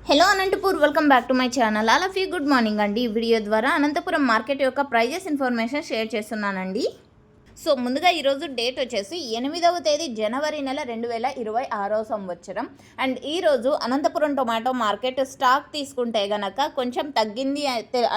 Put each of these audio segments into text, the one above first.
Hello Anantapur, welcome back to my channel. All of you good morning అండి. ఈ video ద్వారా Anantapuram market యొక్క prices information share చేస్తున్నానండి. So ముందుగా ఈరోజు డేట్ వచ్చేసి 8వ తేదీ జనవరి నెల 2026 సంవత్సరం. అండ్ ఈరోజు అనంతపురం టొమాటో మార్కెట్ స్టాక్ తీసుకుంటే గనక కొంచెం తగ్గింది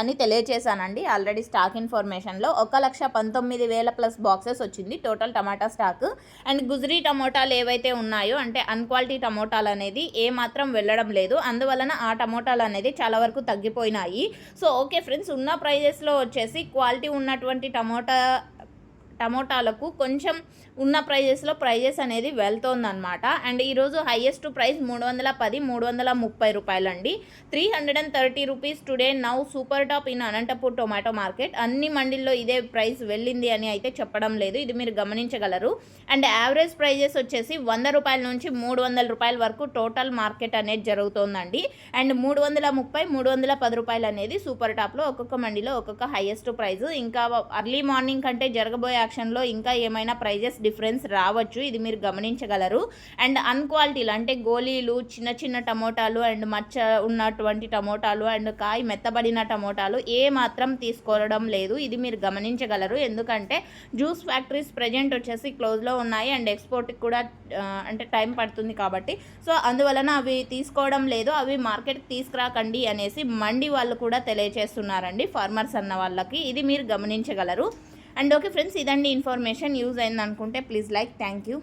అని తెలియచేశానండి. ఆల్రెడీ స్టాక్ ఇన్ఫర్మేషన్లో 1,19,000 ప్లస్ బాక్సెస్ వచ్చింది టోటల్ టమాటా స్టాక్. అండ్ గుజరీ టమోటాలు ఏవైతే ఉన్నాయో అంటే అన్క్వాలిటీ టమోటాలు అనేది ఏమాత్రం వెళ్ళడం లేదు, అందువలన ఆ టమోటాలు అనేది చాలా వరకు తగ్గిపోయినాయి. సో ఓకే ఫ్రెండ్స్, ఉన్న ప్రైజెస్లో వచ్చేసి క్వాలిటీ ఉన్నటువంటి టమోటాలకు కొంచెం ఉన్న ప్రైజెస్ అనేది వెళ్తోందనమాట. అండ్ ఈరోజు హైయెస్ట్ ప్రైస్ 310-330 రూపాయలండి. 330 rupees today now super top in Anantapur tomato market. అన్ని మండీల్లో ఇదే ప్రైస్ వెళ్ళింది అని అయితే చెప్పడం లేదు, ఇది మీరు గమనించగలరు. అండ్ యావరేజ్ ప్రైజెస్ వచ్చేసి 100 రూపాయల నుంచి 300 రూపాయల వరకు టోటల్ మార్కెట్ అనేది జరుగుతోందండి. అండ్ 330-310 రూపాయలు అనేది సూపర్ టాప్లో ఒక్కొక్క మండీలో ఒక్కొక్క హైయెస్ట్ ప్రైస్. ఇంకా అర్లీ మార్నింగ్ కంటే జరగబోయే యాక్షన్లో ఇంకా ఏమైనా ప్రైజెస్ డిఫరెన్స్ రావచ్చు, ఇది మీరు గమనించగలరు. అండ్ అన్క్వాలిటీలు అంటే గోళీలు, చిన్న చిన్న టమోటాలు అండ్ మచ్చ ఉన్నటువంటి టమోటాలు అండ్ కాయ మెత్తబడిన టమోటాలు ఏ మాత్రం తీసుకోవడం లేదు, ఇది మీరు గమనించగలరు. ఎందుకంటే జ్యూస్ ఫ్యాక్టరీస్ ప్రజెంట్ వచ్చేసి క్లోజ్లో ఉన్నాయి అండ్ ఎక్స్పోర్ట్కి కూడా అంటే టైం పడుతుంది కాబట్టి సో అందువలన అవి తీసుకోవడం లేదు, అవి మార్కెట్కి తీసుకురాకండి అనేసి మండి వాళ్ళు కూడా తెలియజేస్తున్నారండి ఫార్మర్స్ అన్న వాళ్ళకి, ఇది మీరు గమనించగలరు. అండ్ ఓకే ఫ్రెండ్స్, ఇదండి ఇన్ఫర్మేషన్. యూజ్ అయింది అనుకుంటే ప్లీజ్ లైక్. Thank you.